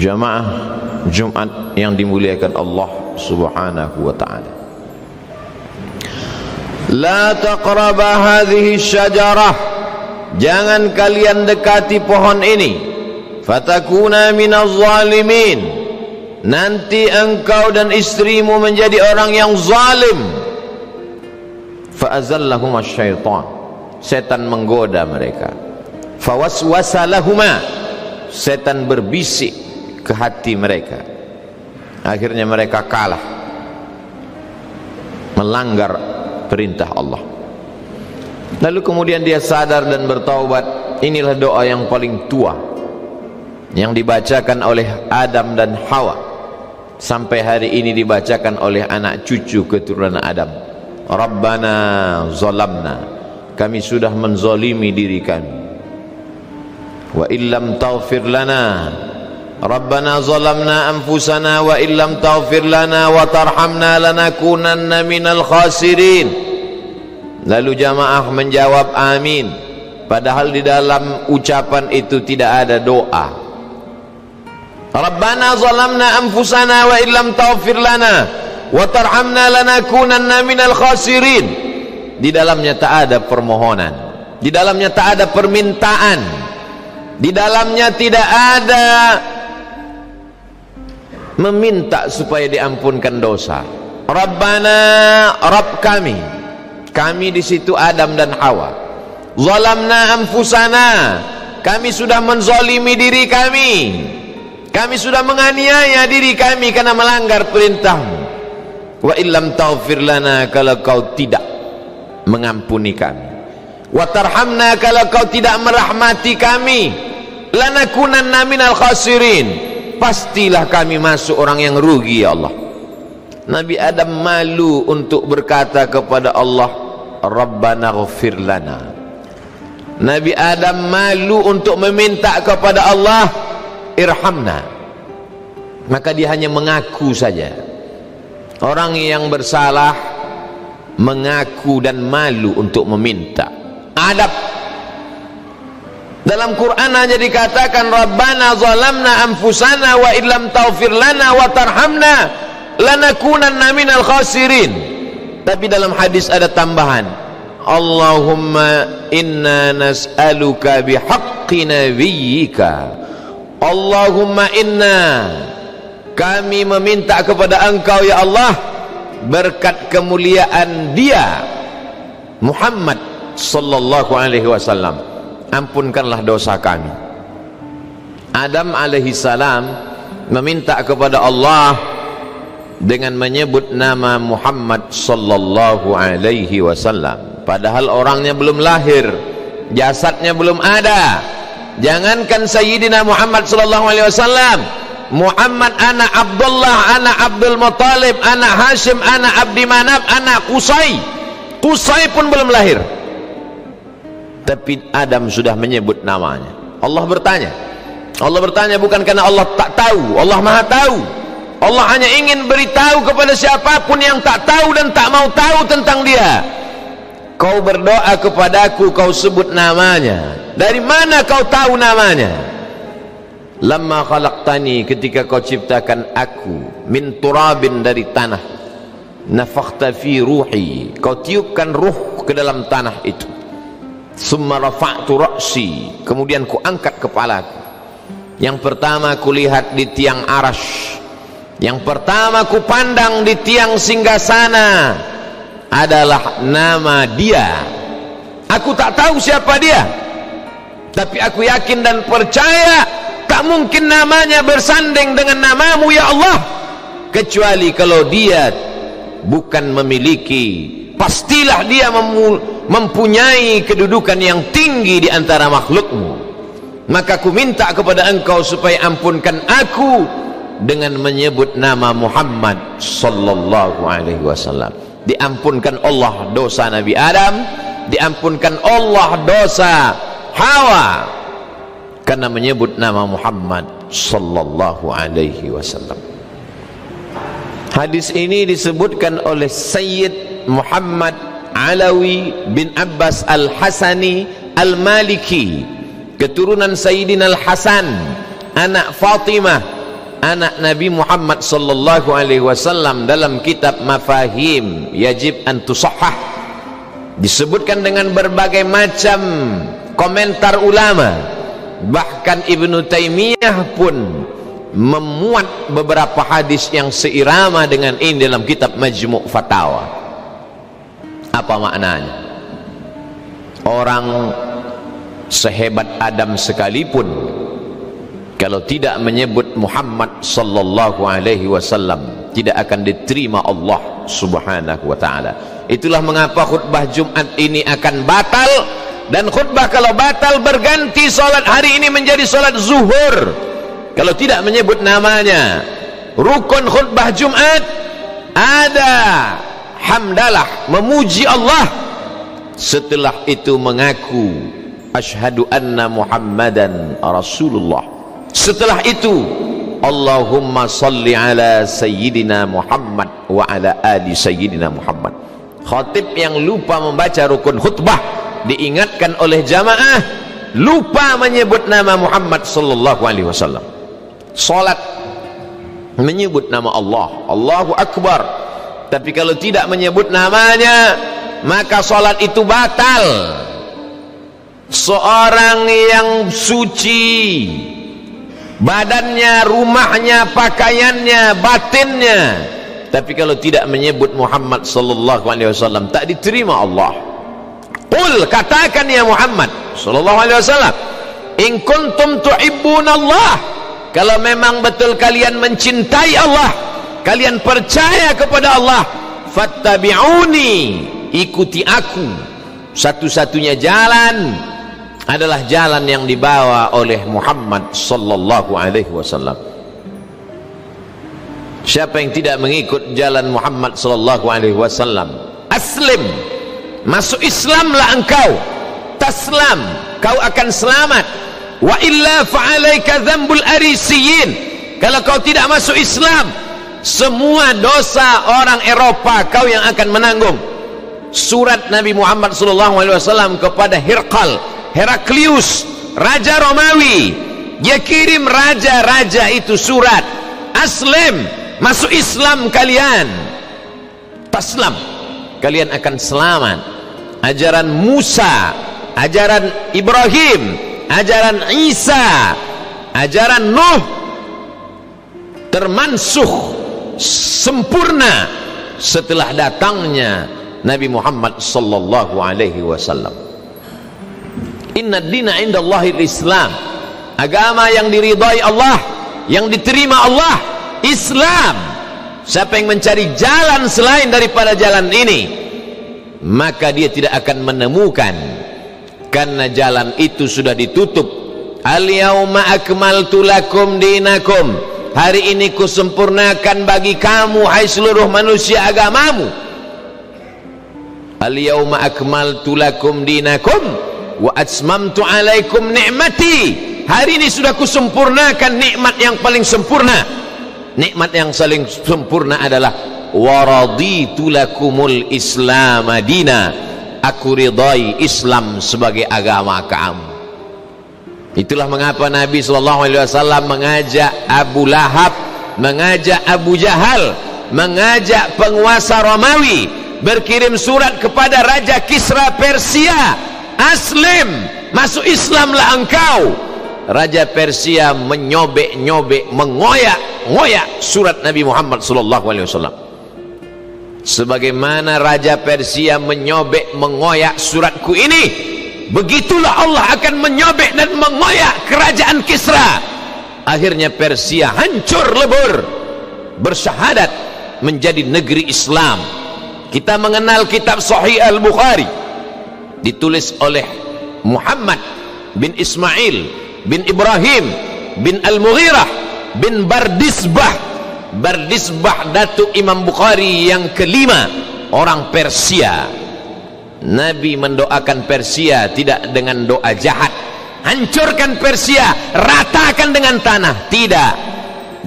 Jamaah Jumat yang dimuliakan Allah Subhanahu wa ta'ala, la taqraba hadhihi syajarah, jangan kalian dekati pohon ini, fatakuna minaz zalimin, nanti engkau dan istrimu menjadi orang yang zalim. Fa'azallahuma syaitan, setan menggoda mereka. Fawaswasa lahuma, setan berbisik ke hati mereka. Akhirnya mereka kalah, melanggar perintah Allah. Lalu kemudian dia sadar dan bertaubat. Inilah doa yang paling tua yang dibacakan oleh Adam dan Hawa, sampai hari ini dibacakan oleh anak cucu keturunan Adam. Rabbana zalamna, kami sudah menzalimi diri kami. Wa illam taghfir lana, Rabbana zalamna anfusana wa illam taghfir lana wa tarhamna lanakunanna minal khasirin. Lalu jamaah menjawab amin, padahal di dalam ucapan itu tidak ada doa. Rabbana zalamna anfusana wa illam taghfir lana wa tarhamna lanakunanna minal khasirin. Di dalamnya tak ada permohonan, di dalamnya tak ada permintaan, di dalamnya tidak ada meminta supaya diampunkan dosa. Rabbana, Rabb kami, kami di situ Adam dan Hawa. Zalamna anfusana, kami sudah menzalimi diri kami, kami sudah menganiaya diri kami karena melanggar perintahmu. Wa illam taghfir lana, kalau kau tidak mengampuni kami. Wa tarhamna, kalau kau tidak merahmati kami. Lanakunanna minal khasirin, pastilah kami masuk orang yang rugi ya Allah. Nabi Adam malu untuk berkata kepada Allah, Rabbana ghafir lana. Nabi Adam malu untuk meminta kepada Allah, irhamna. Maka dia hanya mengaku saja. Orang yang bersalah mengaku dan malu untuk meminta. Adab. Dalam Quran aja dikatakan Rabbana zalamna anfusana wa illam taghfir lana wa tarhamna lanakunanna minal khasirin. Tapi dalam hadis ada tambahan, Allahumma inna nas'aluka bihaqqi nabiyyika. Allahumma inna, kami meminta kepada engkau ya Allah, berkat kemuliaan dia Muhammad sallallahu alaihi wasallam, ampunkanlah dosa kami. Adam alaihi salam meminta kepada Allah dengan menyebut nama Muhammad sallallahu alaihi wasallam, padahal orangnya belum lahir, jasadnya belum ada. Jangankan Sayyidina Muhammad sallallahu alaihi wasallam, Muhammad anak Abdullah, anak Abdul Muttalib, anak Hashim, anak Abdi Manaf, anak Qusay. Qusay pun belum lahir, tapi Adam sudah menyebut namanya. Allah bertanya bukan karena Allah tak tahu, Allah maha tahu. Allah hanya ingin beritahu kepada siapapun yang tak tahu dan tak mau tahu tentang dia. Kau berdoa kepadaku, kau sebut namanya. Dari mana kau tahu namanya? Lamma khalaqtani, ketika kau ciptakan aku, min turabin, dari tanah, nafakhta fi ruhi, kau tiupkan ruh ke dalam tanah itu. Summa rafa'tu ra'si, kemudian ku angkat kepalaku. Yang pertama ku lihat di tiang arash, yang pertama ku pandang di tiang singgasana adalah nama dia. Aku tak tahu siapa dia, tapi aku yakin dan percaya tak mungkin namanya bersanding dengan namamu ya Allah, kecuali kalau dia bukan memiliki, pastilah dia mempunyai kedudukan yang tinggi di antara makhlukmu. Maka aku minta kepada engkau supaya ampunkan aku dengan menyebut nama Muhammad sallallahu alaihi wasallam. Diampunkan Allah dosa Nabi Adam, diampunkan Allah dosa Hawa karena menyebut nama Muhammad sallallahu alaihi wasallam. Hadis ini disebutkan oleh Sayyid Muhammad Alawi bin Abbas Al-Hasani Al-Maliki, keturunan Sayyidina Al-Hasan, anak Fatimah anak Nabi Muhammad sallallahu alaihi wasallam dalam kitab Mafahim Yajib an Tusahhah, disebutkan dengan berbagai macam komentar ulama. Bahkan Ibnu Taimiyah pun memuat beberapa hadis yang seirama dengan ini dalam kitab Majmu' Fatawa. Apa maknanya? Orang sehebat Adam sekalipun, kalau tidak menyebut Muhammad sallallahu alaihi wasallam, tidak akan diterima Allah subhanahu wa ta'ala. Itulah mengapa khutbah Jumat ini akan batal. Dan khutbah kalau batal berganti solat hari ini menjadi solat zuhur kalau tidak menyebut namanya. Rukun khutbah Jumat ada hamdalah, memuji Allah. Setelah itu mengaku asyhadu anna Muhammadan Rasulullah. Setelah itu Allahumma salli ala sayyidina Muhammad wa ala ali sayyidina Muhammad. Khatib yang lupa membaca rukun khutbah diingatkan oleh jamaah, lupa menyebut nama Muhammad sallallahu alaihi wasallam. Salat menyebut nama Allah, Allahu Akbar, tapi kalau tidak menyebut namanya maka salat itu batal. Seorang yang suci badannya, rumahnya, pakaiannya, batinnya, tapi kalau tidak menyebut Muhammad sallallahu alaihi wasallam tak diterima Allah. Qul, katakan ya Muhammad sallallahu alaihi wasallam, in kuntum tuhibbunallah, kalau memang betul kalian mencintai Allah, kalian percaya kepada Allah, fattabi'uni, ikuti aku. Satu-satunya jalan adalah jalan yang dibawa oleh Muhammad sallallahu alaihi wasallam. Siapa yang tidak mengikut jalan Muhammad sallallahu alaihi wasallam, aslim, masuk Islamlah engkau, taslam, kau akan selamat. Wa illa fa'alaika dzambul arisiyin, kalau kau tidak masuk Islam, semua dosa orang Eropa kau yang akan menanggung. Surat Nabi Muhammad SAW kepada Heraklius, raja Romawi, dia kirim raja-raja itu surat, aslim, masuk Islam kalian, taslam, kalian akan selamat. Ajaran Musa, ajaran Ibrahim, ajaran Isa, ajaran Nuh termansuh sempurna setelah datangnya Nabi Muhammad sallallahu alaihi wasallam. Inna dina indallahi Islam, agama yang diridhai Allah, yang diterima Allah, Islam. Siapa yang mencari jalan selain daripada jalan ini, maka dia tidak akan menemukan, karena jalan itu sudah ditutup. Al-yauma akmaltu lakum dinakum, hari ini kusempurnakan bagi kamu hai seluruh manusia agamamu. Al-yauma akmaltu lakum dinakum wa atmamtu alaikum ni'mati, hari ini sudah kusempurnakan nikmat yang paling sempurna. Nikmat yang paling sempurna adalah waraditu lakumul Islam madina, aku ridai Islam sebagai agama kamu. Itulah mengapa Nabi SAW mengajak Abu Lahab, mengajak Abu Jahal, mengajak penguasa Romawi, berkirim surat kepada Raja Kisra Persia, aslim, masuk Islamlah engkau. Raja Persia menyobek-nyobek, mengoyak-ngoyak surat Nabi Muhammad SAW. Sebagaimana Raja Persia menyobek, mengoyak suratku ini, begitulah Allah akan menyobek dan mengoyak kerajaan Kisra. Akhirnya Persia hancur lebur, bersyahadat menjadi negeri Islam. Kita mengenal kitab Sahih Al-Bukhari, ditulis oleh Muhammad bin Ismail bin Ibrahim bin Al-Mughirah bin Bardisbah. Bardisbah datuk Imam Bukhari yang kelima, orang Persia. Nabi mendoakan Persia tidak dengan doa jahat, hancurkan Persia, ratakan dengan tanah, tidak.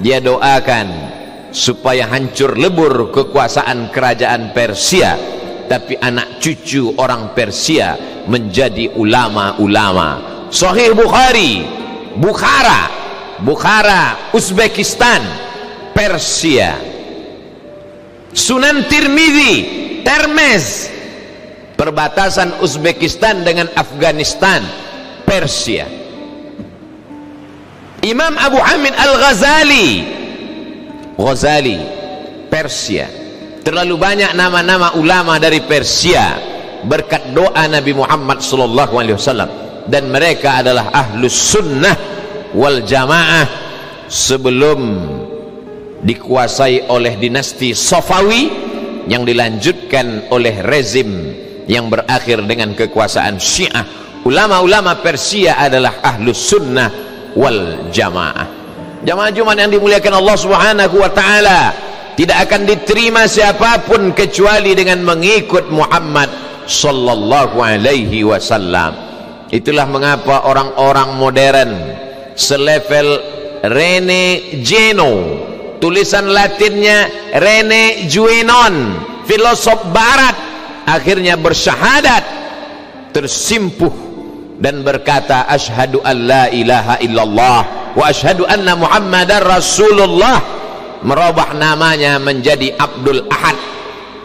Dia doakan supaya hancur lebur kekuasaan kerajaan Persia, tapi anak cucu orang Persia menjadi ulama-ulama. Sahih Bukhari, Bukhara, Bukhara, Uzbekistan, Persia. Sunan Tirmidzi, Termez, perbatasan Uzbekistan dengan Afghanistan, Persia. Imam Abu Hamid Al-Ghazali, Persia. Terlalu banyak nama-nama ulama dari Persia berkat doa Nabi Muhammad SAW, dan mereka adalah ahlus sunnah wal jamaah sebelum dikuasai oleh dinasti Safawi yang dilanjutkan oleh rezim yang berakhir dengan kekuasaan Syiah. Ulama-ulama Persia adalah ahlus sunnah wal jamaah. Jamaah Jumat yang dimuliakan Allah Subhanahu wa taala, tidak akan diterima siapapun kecuali dengan mengikut Muhammad sallallahu alaihi wasallam. Itulah mengapa orang-orang modern selevel Rene Geno, tulisan Latinnya Rene Guénon, filosof barat, akhirnya bersyahadat, tersimpuh dan berkata asyhadu an la ilaha illallah wa asyhadu anna muhammadar rasulullah, merubah namanya menjadi Abdul Ahad.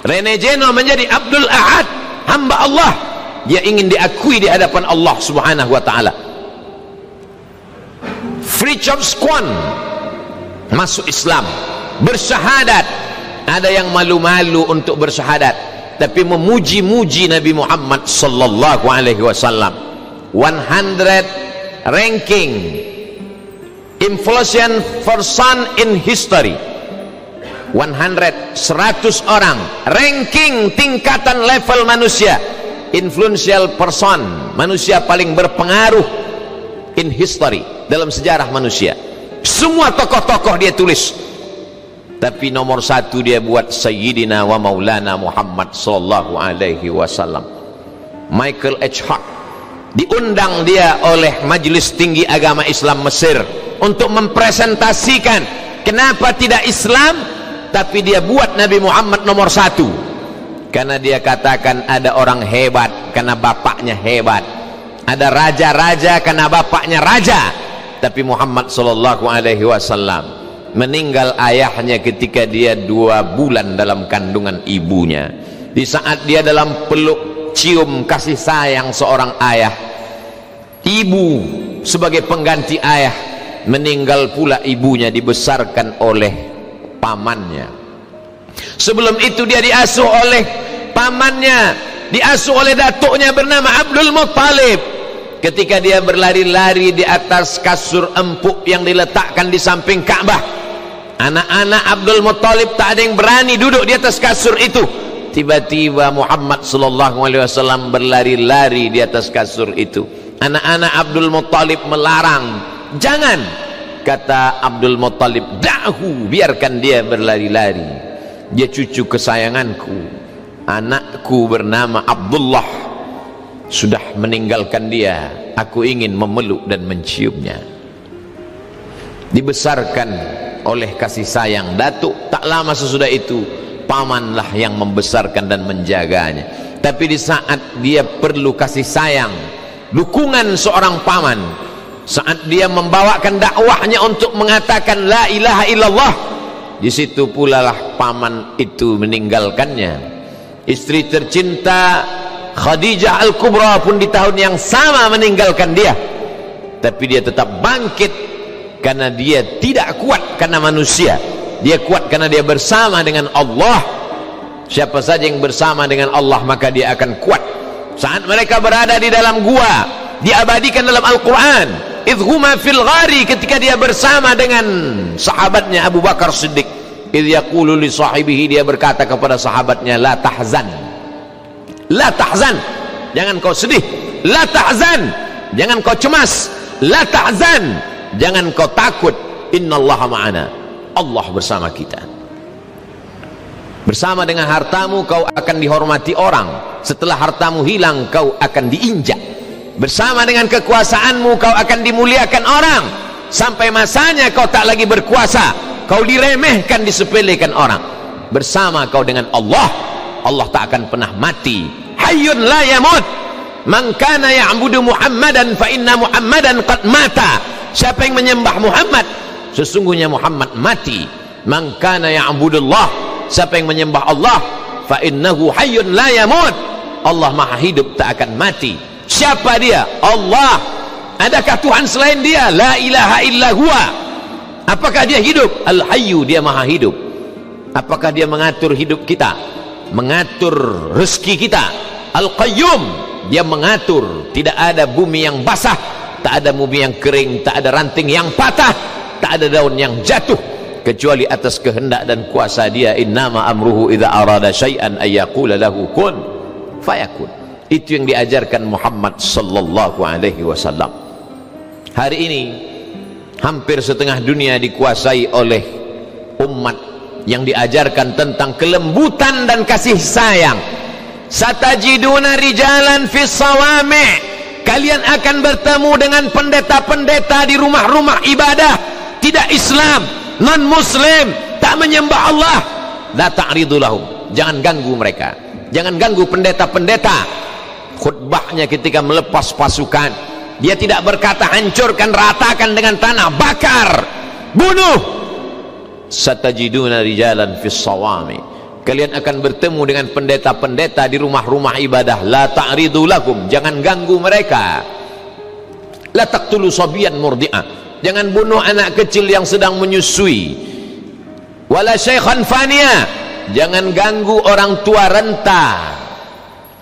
Rene Geno menjadi Abdul Ahad, hamba Allah. Dia ingin diakui di hadapan Allah Subhanahu wa taala. Fridtjof Swan masuk Islam, bersyahadat. Ada yang malu-malu untuk bersyahadat, tapi memuji-muji Nabi Muhammad sallallahu alaihi wasallam. 100 ranking influential person in history. 100 orang ranking tingkatan level manusia, influential person, manusia paling berpengaruh in history, dalam sejarah manusia. Semua tokoh-tokoh dia tulis, tapi nomor satu dia buat Sayyidina wa Maulana Muhammad sallallahu alaihi wasallam. Michael H. Hart, diundang dia oleh Majelis Tinggi Agama Islam Mesir untuk mempresentasikan kenapa tidak Islam, tapi dia buat Nabi Muhammad nomor satu. Karena dia katakan ada orang hebat karena bapaknya hebat, ada raja-raja karena bapaknya raja. Tapi Muhammad sallallahu alaihi wasallam meninggal ayahnya ketika dia 2 bulan dalam kandungan ibunya. Di saat dia dalam peluk cium kasih sayang seorang ayah, ibu sebagai pengganti ayah, meninggal pula ibunya, dibesarkan oleh pamannya. Sebelum itu dia diasuh oleh pamannya, diasuh oleh datuknya bernama Abdul Muttalib. Ketika dia berlari-lari di atas kasur empuk yang diletakkan di samping Ka'bah, anak-anak Abdul Muttalib tak ada yang berani duduk di atas kasur itu. Tiba-tiba Muhammad sallallahu alaihi wasallam berlari-lari di atas kasur itu. Anak-anak Abdul Muttalib melarang, jangan. Kata Abdul Muttalib, da'hu, biarkan dia berlari-lari, dia cucu kesayanganku, anakku bernama Abdullah sudah meninggalkan dia, aku ingin memeluk dan menciumnya. Dibesarkan oleh kasih sayang datuk. Tak lama sesudah itu pamanlah yang membesarkan dan menjaganya. Tapi di saat dia perlu kasih sayang, dukungan seorang paman, saat dia membawakan dakwahnya untuk mengatakan la ilaha illallah, di situ pula lah paman itu meninggalkannya. Istri tercinta Khadijah Al-Kubra pun di tahun yang sama meninggalkan dia, tapi dia tetap bangkit karena dia tidak kuat karena manusia, dia kuat karena dia bersama dengan Allah. Siapa saja yang bersama dengan Allah maka dia akan kuat. Saat mereka berada di dalam gua, diabadikan dalam Al-Quran, idhuma fil ghari, ketika dia bersama dengan sahabatnya Abu Bakar Siddiq, idh yaqulu li sahibihi, dia berkata kepada sahabatnya, la tahzan, la tahzan, jangan kau sedih, la tahzan, jangan kau cemas, la tahzan, jangan kau takut, innallaha ma'ana, Allah bersama kita. Bersama dengan hartamu kau akan dihormati orang, setelah hartamu hilang kau akan diinjak. Bersama dengan kekuasaanmu kau akan dimuliakan orang, sampai masanya kau tak lagi berkuasa, kau diremehkan, disepelekan orang. Bersama kau dengan Allah, Allah tak akan pernah mati. Hayyun la yamut, man kana ya'budu Muhammadan fa inna Muhammadan qad mata. Siapa yang menyembah Muhammad, sesungguhnya Muhammad mati. Man kana ya'budullah, siapa yang menyembah Allah, fa innahu hayyun la yamut, Allah maha hidup tak akan mati. Siapa dia? Allah. Adakah Tuhan selain dia? La ilaha illa huwa. Apakah dia hidup? Al-hayyu, dia maha hidup. Apakah dia mengatur hidup kita, mengatur rezeki kita? Al-qayyum, dia mengatur. Tidak ada bumi yang basah, tak ada bumi yang kering, tak ada ranting yang patah, tak ada daun yang jatuh, kecuali atas kehendak dan kuasa dia. Innama amruhu idza arada syai'an ay yaqula lahu kun fayakun. Itu yang diajarkan Muhammad sallallahu alaihi wasallam. Hari ini hampir setengah dunia dikuasai oleh umat yang diajarkan tentang kelembutan dan kasih sayang. Satajiduna rijalan fis sawami', kalian akan bertemu dengan pendeta-pendeta di rumah-rumah ibadah tidak Islam, non muslim, tak menyembah Allah. La ta'ridu lahum, jangan ganggu mereka, jangan ganggu pendeta-pendeta. Khutbahnya ketika melepas pasukan, dia tidak berkata hancurkan, ratakan dengan tanah, bakar, bunuh. Satajiduna rijalan fis sawami', kalian akan bertemu dengan pendeta-pendeta di rumah-rumah ibadah. La ta'ridu lahum, jangan ganggu mereka. La taqtulu sabiyan murdi'ah, jangan bunuh anak kecil yang sedang menyusui. Wala syaikhan faniya, jangan ganggu orang tua renta.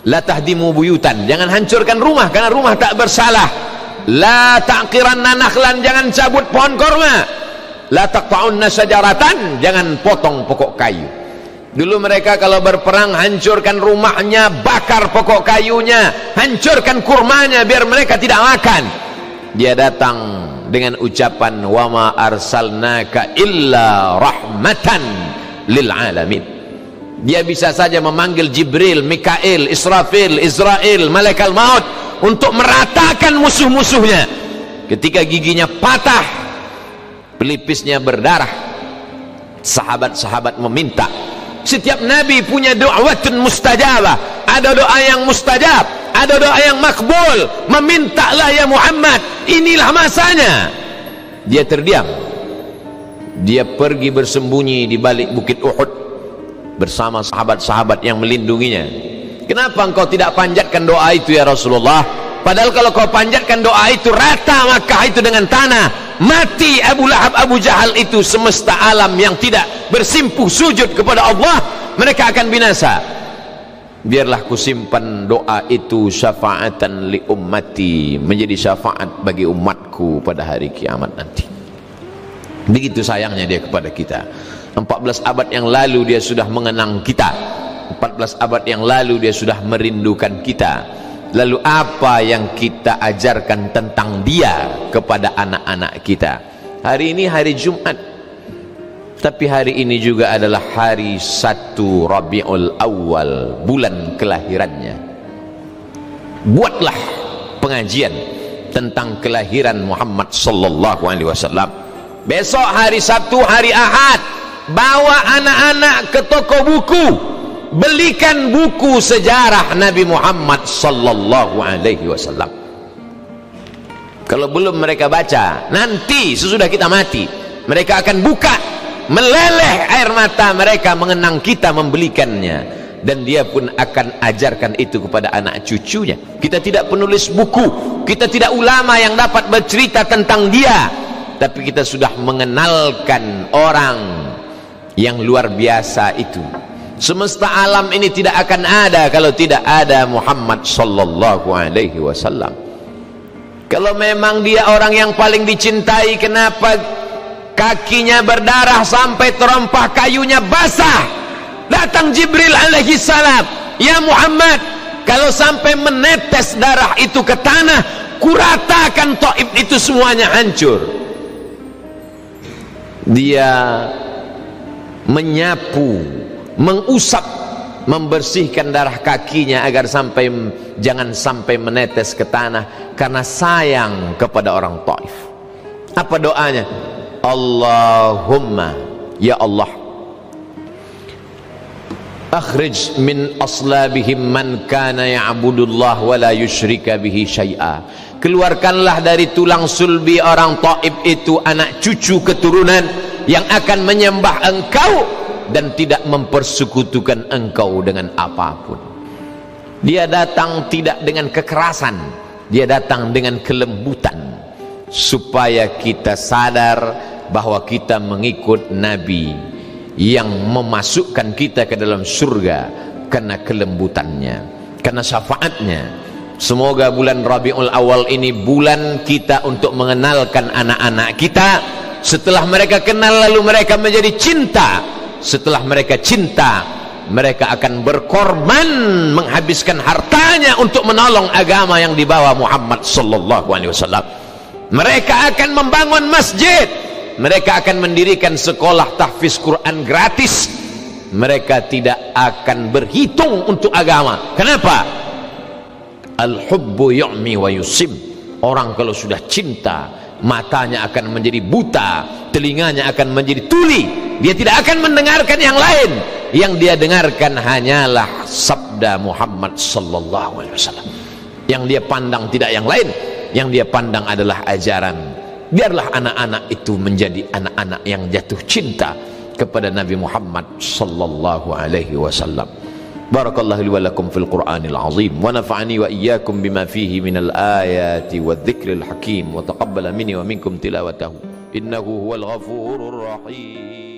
La tahdimu buyutan, jangan hancurkan rumah karena rumah tak bersalah. La ta'qiranna nakhlan, jangan cabut pohon korma. La taqta'unna syajaratan, jangan potong pokok kayu. Dulu mereka kalau berperang hancurkan rumahnya, bakar pokok kayunya, hancurkan kurmanya biar mereka tidak makan. Dia datang dengan ucapan wa ma arsalnaka illa rahmatan lil alamin. Dia bisa saja memanggil Jibril, Mikail, Israfil, Israel, malaikat maut untuk meratakan musuh-musuhnya. Ketika giginya patah, pelipisnya berdarah, sahabat-sahabat meminta. Setiap nabi punya do'awatun mustajabah, ada doa yang mustajab, ada doa yang makbul. Memintalah ya Muhammad, inilah masanya. Dia terdiam, dia pergi bersembunyi di balik bukit Uhud bersama sahabat-sahabat yang melindunginya. Kenapa engkau tidak panjatkan doa itu ya Rasulullah? Padahal kalau kau panjatkan doa itu, rata Makkah itu dengan tanah, mati Abu Lahab, Abu Jahal itu, semesta alam yang tidak bersimpuh sujud kepada Allah, mereka akan binasa. Biarlah kusimpan doa itu syafaatan li ummati, menjadi syafaat bagi umatku pada hari kiamat nanti. Begitu sayangnya dia kepada kita. 14 abad yang lalu dia sudah mengenang kita, 14 abad yang lalu dia sudah merindukan kita. Lalu apa yang kita ajarkan tentang dia kepada anak-anak kita? Hari ini hari Jumat, tapi hari ini juga adalah hari 1 Rabiul Awal, bulan kelahirannya. Buatlah pengajian tentang kelahiran Muhammad sallallahu alaihi wasallam. Besok hari Sabtu, hari Ahad, bawa anak-anak ke toko buku, belikan buku sejarah Nabi Muhammad sallallahu alaihi wasallam. Kalau belum mereka baca, nanti sesudah kita mati, mereka akan buka, meleleh air mata mereka mengenang kita, membelikannya, dan dia pun akan ajarkan itu kepada anak cucunya. Kita tidak penulis buku, kita tidak ulama yang dapat bercerita tentang dia, tapi kita sudah mengenalkan orang yang luar biasa itu. Semesta alam ini tidak akan ada kalau tidak ada Muhammad sallallahu alaihi wasallam. Kalau memang dia orang yang paling dicintai, kenapa kakinya berdarah sampai terompah kayunya basah? Datang Jibril alaihi salam, ya Muhammad, kalau sampai menetes darah itu ke tanah, kuratakan Taif itu semuanya hancur. Dia menyapu, mengusap, membersihkan darah kakinya agar jangan sampai menetes ke tanah, karena sayang kepada orang Taif. Apa doanya? Allahumma, ya Allah, akhrij min aslabihim man kana ya'budullah wa la yusyrika bihi syai'a. Keluarkanlah dari tulang sulbi orang Taif itu anak cucu keturunan yang akan menyembah engkau dan tidak mempersekutukan engkau dengan apapun. Dia datang tidak dengan kekerasan, dia datang dengan kelembutan, supaya kita sadar bahwa kita mengikut Nabi yang memasukkan kita ke dalam surga karena kelembutannya, karena syafaatnya. Semoga bulan Rabiul Awal ini bulan kita untuk mengenalkan anak-anak kita. Setelah mereka kenal, lalu mereka menjadi cinta. Setelah mereka cinta, mereka akan berkorban, menghabiskan hartanya untuk menolong agama yang dibawa Muhammad sallallahu alaihi wasallam. Mereka akan membangun masjid, mereka akan mendirikan sekolah tahfiz Quran gratis. Mereka tidak akan berhitung untuk agama. Kenapa? Al-hubbu yu'mi wa yusim. Orang kalau sudah cinta, matanya akan menjadi buta, telinganya akan menjadi tuli. Dia tidak akan mendengarkan yang lain. Yang dia dengarkan hanyalah sabda Muhammad sallallahu alaihi wasallam. Yang dia pandang tidak yang lain, yang dia pandang adalah ajaran. Biarlah anak-anak itu menjadi anak-anak yang jatuh cinta kepada Nabi Muhammad sallallahu alaihi wasallam. Barakallahu li wa lakum fil Qur'anil azim wa nafa'ani wa iyyakum bima fihi minal ayati wadh-dhikril hakim wa taqabbala minni wa minkum tilawatahu innahu huwal ghafurur rahim.